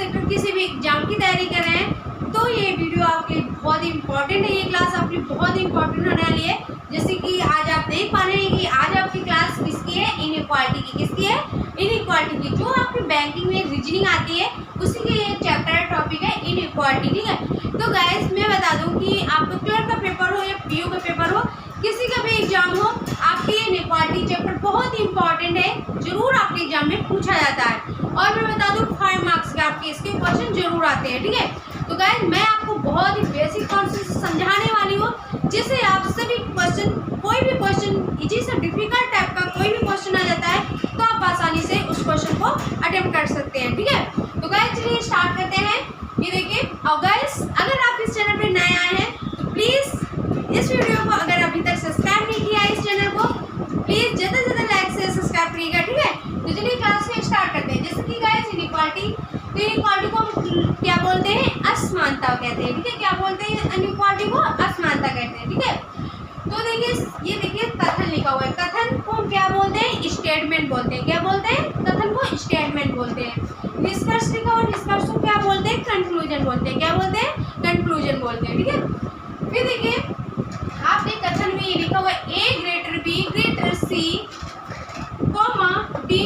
Sector किसी भी exam की तैयारी कर रहे हैं तो ये वीडियो आपके बहुत ही इंपॉर्टेंट है। ये क्लास आपकी बहुत ही इंपॉर्टेंट होने वाली है। जैसे कि आज आप देख पा रहे हैं कि आज आपकी क्लास किसकी है, इनइक्वालिटी की। किसकी है? इनइक्वालिटी की। जो आपकी बैंकिंग में रीजनिंग आती है उसी के ये चैप्टर टॉपिक है इनइक्वालिटी। ठीक है, तो गाइस मैं बता दूं कि आपको क्लर्क का पेपर हो या पीओ का पेपर हो, किसी का भी एग्जाम हो, आपके इनइक्वालिटी चैप्टर बहुत ही इंपॉर्टेंट है, जरूर आपके एग्जाम में पूछा जाता है। और मैं बता दूं 5 मार्क्स के आपके इसके क्वेश्चन जरूर आते हैं। ठीक है, तो गाइस मैं आपको बहुत ही बेसिक कॉन्सेप्ट समझाने वाली हूँ, जिससे आप सभी क्वेश्चन, कोई भी क्वेश्चन इजी से डिफिकल्ट टाइप का कोई भी क्वेश्चन आ जाता है तो आप आसानी से उस क्वेश्चन को अटेम्प्ट कर सकते हैं। ठीक है, तो गाइस चलिए स्टार्ट करते हैं। ये देखिए, और गाइस अगर आप इस चैनल पर नए आए हैं तो प्लीज़ इस वीडियो को, अगर अभी तक सब्सक्राइब नहीं किया है इस चैनल को, प्लीज़ ज़्यादा से ज़्यादा लाइक से सब्सक्राइब करिएगा। ठीक है, तो चलिए क्लास में स्टार्ट करते हैं। जैसे कि गाइस इनइक्वालिटी, तो इनइक्वालिटी को क्या बोलते हैं? असमानता कहते हैं। ठीक है, क्या बोलते हैं? इनइक्वालिटी को असमानता कहते हैं। ठीक है, तो देखिए ये देखिए कथन लिखा हुआ है। कथन को क्या बोलते हैं? स्टेटमेंट बोलते हैं। क्या बोलते हैं? कथन को स्टेटमेंट बोलते हैं। निष्कर्ष लिखा हुआ, निष्कर्ष को क्या बोलते हैं? कंक्लूजन बोलते हैं। क्या बोलते हैं? कंक्लूजन बोलते हैं। ठीक है, फिर देखिए आपके कथन में ये लिखा हुआ है A greater B greater C comma D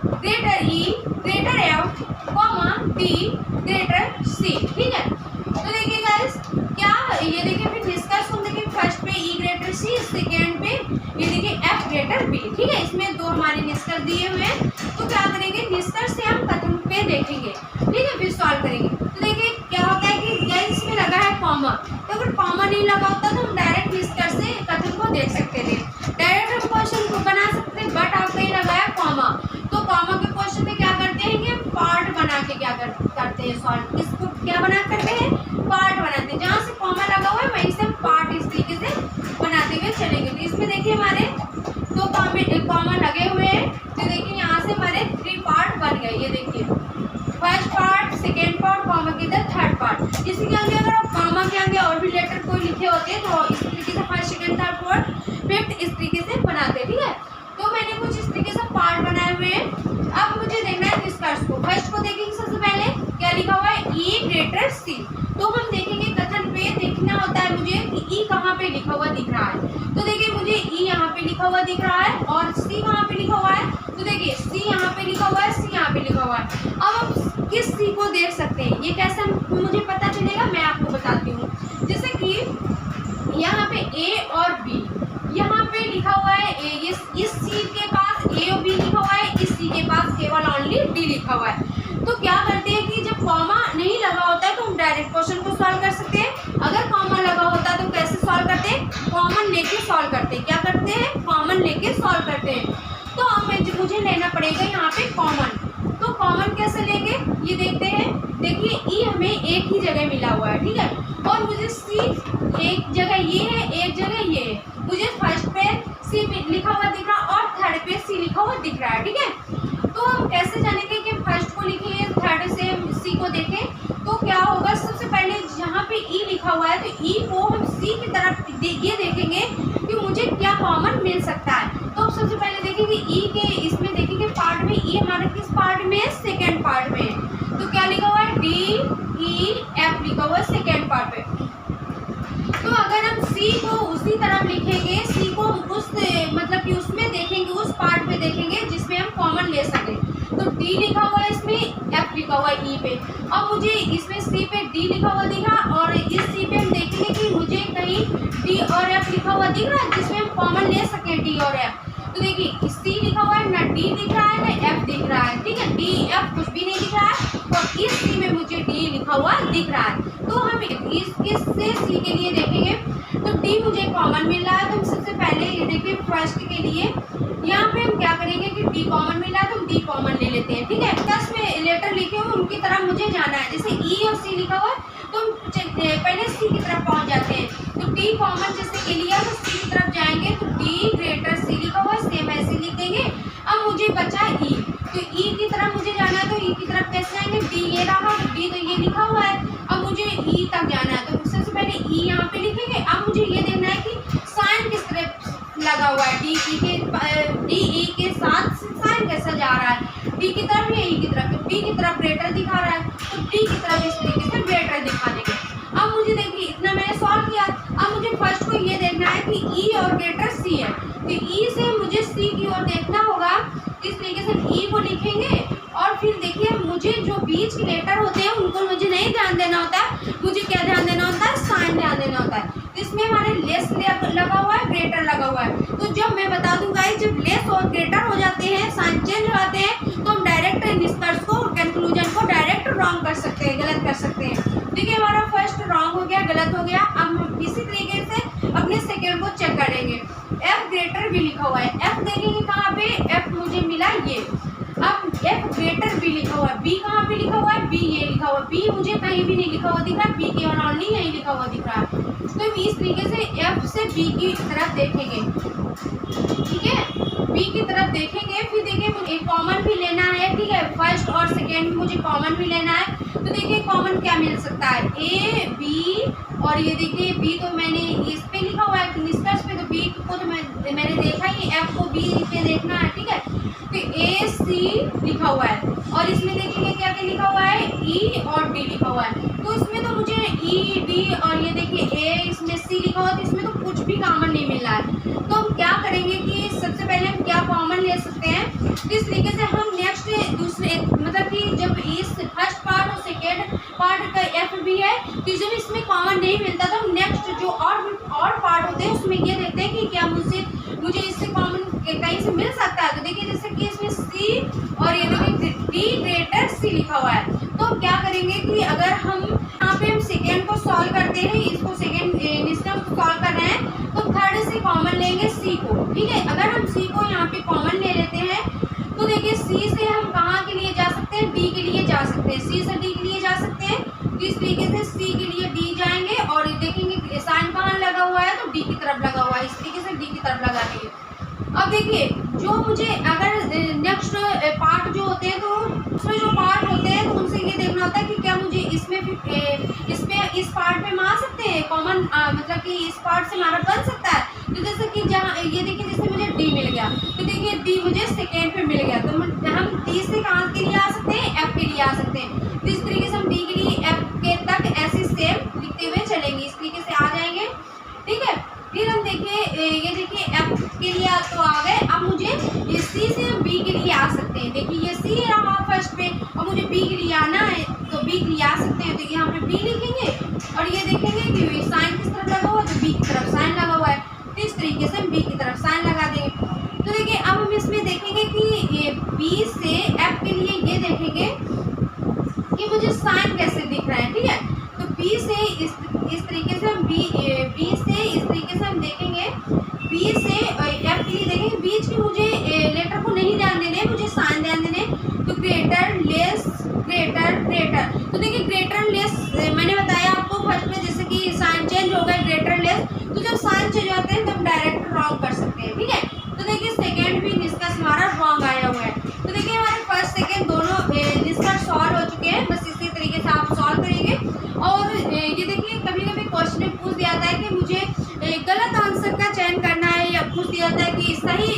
greater E greater F comma D greater C. ठीक है, तो देखिए गाइस क्या ये देखिए, फिर निष्कर्ष को देखिए, फर्स्ट पे ई ग्रेटर सी, सेकेंड पे ये देखिए एफ ग्रेटर बी। ठीक है, इसमें दो हमारे निष्कर्ष दिए हुए हैं, तो क्या करेंगे? निष्कर्ष से हम कथन पे देखेंगे। ठीक है, फिर सॉल्व करेंगे। तो देखिए क्या होता है कि गाइस इसमें लगा है कॉमा, तो अगर कॉमा नहीं लगा होता तो हम डायरेक्ट निष्कर्ष से कथन को देख सकते थे, डायरेक्ट हम क्वेश्चन को बना सकते थे, बट आपने लगाया कॉमा, तो कॉमा के क्वेश्चन में क्या करते हैं कि पार्ट बना के क्या करते हैं सॉल्व। इसको क्या बना करते हैं? पार्ट बनाते हैं। जहाँ से कॉमा लगा हुआ है वहीं से हम पार्ट इस तरीके से बनाते हुए चलेंगे। तो इसमें देखिए हमारे दो कॉमा लगे हुए हैं, तो देखिए यहाँ से हमारे 3 पार्ट बन गए। ये देखिए first part, second part, comma के इधर थर्ड पार्ट। इसी के आगे अगर आप कॉमा के आगे और भी लेटर कोई लिखे होते हैं तो इस तरीके से first, second, third, fourth, fifth इस तरीके से बनाते हैं। ठीक है, तो मैंने कुछ इस तरीके से पार्ट बनाए हुए हैं। अब मुझे देखना है निष्कर्ष को। फर्स्ट को देखेंगे सबसे पहले, क्या लिखा हुआ है? ई ग्रेटर सी। तो हम देखेंगे कथन पे देखना होता है मुझे कि ई कहाँ पे लिखा हुआ दिख रहा है। तो देखिए मुझे ई यहाँ पे लिखा हुआ दिख रहा है और सी कहाँ पे लिखा हुआ है? तो देखिए सी यहाँ पे लिखा हुआ है, सी यहाँ पे लिखा हुआ है। अब हम किस सी को देख सकते हैं, ये कैसे मुझे पता चलेगा, मैं आपको बताती हूँ। जैसे कि यहाँ पे ए और बी, यहाँ पे लिखा हुआ है ए, इस सी के पास ए और बी लिखा हुआ है, इस सी के पास केवल ओनली डी लिखा हुआ है। तो क्या करते हैं कि जब कॉमा नहीं लगा होता है तो हम डायरेक्ट क्वेश्चन को सॉल्व कर सकते हैं। अगर कॉमा लगा होता है तो कैसे सॉल्व करते हैं? कॉमन लेके सॉल्व करते हैं। क्या करते हैं? कॉमन लेके सॉल्व करते हैं। तो हमें मुझे लेना पड़ेगा यहाँ पे कॉमन। तो कॉमन कैसे लेंगे ये देखते हैं। देखिए ई हमें एक ही जगह मिला हुआ है। ठीक है, और मुझे सी एक जगह ये है, एक जगह ये है। मुझे फर्स्ट पे सी लिखा हुआ दिख रहा और थर्ड पे सी लिखा हुआ दिख रहा है। ठीक है, तो हम कैसे जानेंगे कि फर्स्ट को लिखेंगे, थर्ड से सी को देखें, तो क्या होगा? सबसे पहले जहाँ पे ई लिखा हुआ है तो ई को हम सी की तरफ ये देखेंगे कि मुझे क्या कॉमन मिल सकता है। तो सबसे पहले देखेंगे ई के, इसमें देखेंगे पार्ट में ई हमारे किस पार्ट में है? सेकेंड पार्ट में है। तो क्या लिखा हुआ है? डी ई एफ लिखा हुआ है सेकेंड पार्ट पे। तो अगर हम सी को उसी तरफ लिखेंगे, सी को उस मतलब कि उसमें देखेंगे, उस पार्ट पे देखेंगे जिसमें हम कॉमन ले सकें। तो डी लिखा हुआ है इसमें, एफ लिखा हुआ है ई पे। अब मुझे इसमें सी पे डी लिखा हुआ दिखा और इस सी पे हम देखेंगे कि मुझे कहीं डी और एफ लिखा हुआ दिख रहा है जिसमें हम कॉमन ले सकें डी और एफ। तो देखिए सी लिखा हुआ है, ना डी दिख रहा है ना एफ दिख रहा है। ठीक है, डी एफ कुछ भी नहीं दिख रहा है और इस सी में मुझे डी लिखा हुआ दिख रहा है। तो हम इससे सी के लिए देखेंगे तो डी मुझे कॉमन मिल रहा है। तो हम सबसे पहले ये देखिए फर्स्ट के लिए यहाँ पे हम क्या करेंगे कि डी कॉमन मिला है तो हम डी कॉमन ले लेते हैं। ठीक है, 10 में लेटर लिखे हुए उनकी तरफ मुझे जाना है। जैसे ई और सी लिखा हुआ है तो हम पहले सी की तरफ पहुँच जाते हैं। तो डी कॉमन जैसे के लिए तो सी की तरफ जाएंगे तो डी ग्रेटर सी लिखा हुआ है, सेम ऐसे लिख देंगे। अब मुझे बचा ई, तो ई की तरफ मुझे जाना है। तो ई की तरफ कैसे जाएंगे? डी ये रहा, डी तो ये लिखा हुआ है, अब मुझे ई तक जाना है। तो सबसे पहले ई यहाँ पे लिखेंगे। अब मुझे ये देखना है कि साइन किस तरफ लगा हुआ है, डी ई के साथ साइन कैसा जा रहा है, डी की तरफ या ई की तरफ। तो डी की तरफ ग्रेटर दिखा रहा है तो डी की तरफ इस तरीके से ग्रेटर दिखा देंगे। अब मुझे देखिए इतना मैंने सॉल्व किया। अब मुझे फर्स्ट को ये देखना है कि ई और ग्रेटर सी है, तो ई से मुझे सी की ओर देखना होगा। इस तरीके से ई को लिखेंगे और फिर देखिए मुझे जो बीच के लेटर होते हैं उनको मुझे नहीं ध्यान देना होता है, मुझे क्या ध्यान देना होता है, साइन ध्यान देना होता है। इसमें हमारे लेस लगा हुआ है, ग्रेटर लगा हुआ है। तो जब मैं बता दूंगा जब लेस और ग्रेटर हो जाते हैं, साइन चेंज हो जाते हैं, तो हम डायरेक्ट निष्कर्ष को, कंक्लूजन को डायरेक्ट रॉन्ग कर सकते हैं, गलत कर सकते हैं। देखिए हमारा फर्स्ट रॉन्ग हो गया, गलत हो गया। अब हम इसी तरीके से अपने सेकेंड को चेक करेंगे। एफ ग्रेटर भी लिखा हुआ है, एफ देखेंगे कहाँ पे, एफ मुझे मिला ये। अब एफ ग्रेटर बी लिखा हुआ है, बी कहाँ पे लिखा हुआ है, बी ये लिखा हुआ है। बी मुझे कहीं भी नहीं लिखा हुआ दिख रहा है, बी के और ओनली यही लिखा हुआ दिख रहा है। तो इस तरीके से एफ से बी की तरफ देखेंगे, ठीक है, बी की तरफ देखेंगे। फिर देखिए मुझे कॉमन भी लेना है, ठीक है, फर्स्ट और सेकेंड मुझे कॉमन भी लेना है। तो देखिए कॉमन क्या मिल सकता है, ए बी, और ये देखिए बी तो मैंने इस पे लिखा हुआ है निष्कर्ष पे, तो बी को तो मैंने देखा ही, एफ को बी पे देखना है, ठीक है। तो ए सी लिखा हुआ है और इसमें देखेंगे क्या क्या लिखा हुआ है, ई और डी लिखा हुआ है। तो इसमें तो मुझे ई डी और ये देखिए ए, इसमें सी लिखा हुआ है, तो इसमें तो कुछ भी कॉमन नहीं मिल रहा है। तो हम क्या करेंगे कि सबसे पहले हम क्या कॉमन ले सकते हैं, तो इस तरीके से हम नेक्स्ट दूसरे मतलब कि जब इस फर्स्ट पार्ट और सेकेंड पार्ट का एफ भी है, तो जब इसमें कॉमन नहीं मिलता तो हम नेक्स्ट जो और पार्ट होते हैं उसमें ये देखते हैं कि क्या मुझे इससे कॉमन कहीं से मिल सकता है। तो देखिए जैसे कि इसमें सी और ये देखिए डी ग्रेटर सी लिखा हुआ है। तो हम क्या करेंगे कि अगर हम यहाँ पे हम सेकेंड को सॉल्व करते हैं, इसको सेकेंड निष्कर्ष को सॉल्व कर रहे हैं, तो थर्ड से कॉमन लेंगे सी को, ठीक है। अगर हम सी को यहाँ पे कॉमन ले लेते हैं तो देखिए सी से हम कहाँ के लिए जा सकते हैं, डी के लिए जा सकते हैं, सी से डी के लिए जा सकते हैं। तो इस तरीके से सी के लिए डी जाएंगे और देखेंगे साइन कहाँ लगा हुआ है, तो डी की तरफ लगा हुआ है, इस तरीके से डी की तरफ लगा देंगे। अब देखिए जो मुझे अगर नेक्स्ट पार्ट जो होते हैं, तो उसमें जो पार्ट होते हैं तो उनसे ये देखना होता है कि क्या मुझे इसमें इस पार्ट में हम आ सकते हैं कॉमन, मतलब कि इस पार्ट से हमारा बन सकता है। तो जैसे कि जहाँ ये देखिए जैसे मुझे डी मिल गया, तो देखिए डी मुझे सेकेंड पे मिल गया, तो हम डी से कहाँ के लिए आ सकते हैं, एफ के लिए आ सकते हैं। तो इस तरीके से हम डी के लिए एफ के तक ऐसे सेम लिखते हुए चलेंगे, इस तरीके से आ जाएंगे, ठीक है। फिर हम देखिए ये देखिए एफ के लिए तो आ गए। अब मुझे सी से हम बी के लिए आ सकते हैं, देखिए ये सी रहा फर्स्ट पे और मुझे बी के लिए आना है, तो बी के लिए आ सकते हैं। तो यहाँ पे बी लिखेंगे और ये देखेंगे कि साइन किस तरफ लगा हुआ है, तो बी की तरफ साइन लगा हुआ है, तो इस तरीके से हम बी की तरफ साइन लगा देंगे। तो देखिए अब हम इसमें देखेंगे कि ये बी से एफ के लिए ये देखेंगे कि मुझे साइन कैसे दिख रहा है, ठीक है। तो बी से इस तरीके से हम बी से इस तरीके से हम देखेंगे, बी से एफ के लिए देखेंगे, बीच के मुझे लेटर को नहीं ध्यान देने, मुझे साइन ध्यान देने। तो ग्रेटर लेस ग्रेटर ग्रेटर, तो देखिए ग्रेटर लेस मैंने बताया आपको फर्स्ट में, जैसे कि साइन चेंज हो गया ग्रेटर लेस, तो जब साइन चेंज होते हैं तो हम डायरेक्ट रॉन्ग कर सकते हैं, ठीक है। तो देखिए सेकेंड भी निष्कर्ष हमारा रॉन्ग आया हुआ है। तो देखिए हमारे फर्स्ट सेकेंड दोनों निष्कर्ष सॉल्व हो चुके हैं, बस इसी तरीके से आप सॉल्व करेंगे। और ये देखिए कभी कभी क्वेश्चन में पूछ दिया जाता है कि मुझे गलत आंसर का चयन करना है, या पूछ दिया जाता है कि सही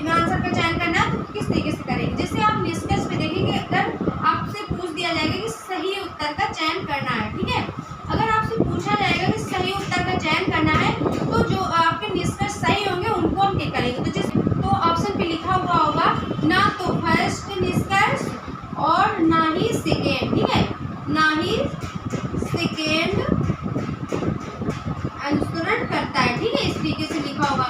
आंसर का चयन करना है, तो किस तरीके से करेंगे। जैसे आप निष्कर्ष पे देखेंगे, अगर आपसे पूछ दिया जाएगा कि सही उत्तर का चयन करना है, ठीक है, अगर आपसे पूछा जाएगा कि सही उत्तर का चयन करना है, तो जो आपके निष्कर्ष सही होंगे उनको हम टिक करेंगे। तो ऑप्शन पे लिखा हुआ होगा ना तो फर्स्ट निष्कर्ष और ना ही सेकेंड, ठीक है, ना ही सेकेंड अनुसरण करता है, ठीक है, इस तरीके से लिखा होगा।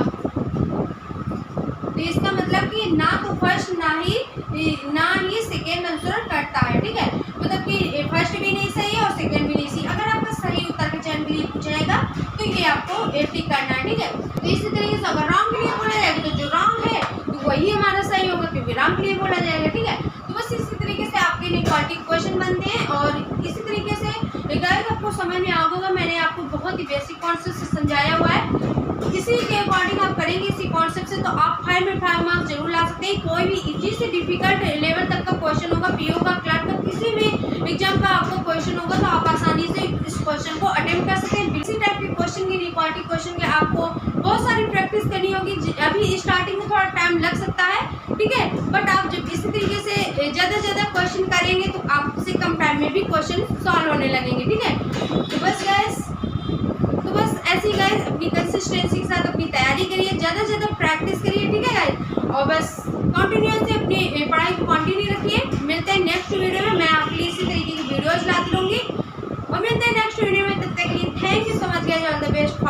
तो इसका मतलब कि ना तो फर्स्ट ना ही सेकेंड अनुसरण करता है, ठीक है, मतलब कि फर्स्ट भी नहीं सही है और सेकेंड भी नहीं सही। अगर आपका सही उत्तर के चयन के लिए पूछा जाएगा तो ये आपको टिक करना है, ठीक है। तो इसी तरीके से अगर रॉन्ग के लिए बोला जाएगा तो जो रॉन्ग है तो वही हमारा सही होगा, क्योंकि रॉन्ग के लिए बोला जाएगा, ठीक है। तो बस इसी तरीके से आपके लिए क्वालिटी क्वेश्चन बनते हैं और इसी तरीके से गाइस आपको समझ में आ होगा। मैंने आपको बहुत ही बेसिक कॉन्सेप्ट से समझाया हुआ है, इसी के अकॉर्डिंग आप करेंगे इसी कॉन्सेप्ट से, तो आप 5 में 5 मार्क्स जरूर ला सकते हैं। कोई भी इजी से डिफिकल्ट लेवल तक का क्वेश्चन होगा, पीओ का, क्लर्क का, किसी भी एग्जाम का आपको क्वेश्चन होगा, तो आप आसानी से इस क्वेश्चन को अटेम्प्ट कर सकते हैं। इसी टाइप के क्वेश्चन की रिकॉर्डिंग क्वेश्चन के आपको बहुत सारी प्रैक्टिस करनी होगी। अभी स्टार्टिंग में थोड़ा टाइम लग सकता है, ठीक है, बट आप जब इसी तरीके से ज़्यादा क्वेश्चन करेंगे तो आपसे कम टाइम में भी क्वेश्चन क्वेश्चन सॉल्व होने लगेंगे, ठीक है। तो बस ऐसे ही गाइस अपनी कंसिस्टेंसी के साथ अपनी तैयारी करिए, ज़्यादा से ज़्यादा प्रैक्टिस करिए, ठीक है गाइस। और बस कंटिन्यूसली अपनी पढ़ाई को कंटिन्यू रखिए। मिलते हैं नेक्स्ट वीडियो में, मैं आपके लिए इसी तरीके की वीडियोज़ लाती रहूँगी और मिलते हैं नेक्स्ट वीडियो में। तब तक के लिए thank you so much guys, all the best.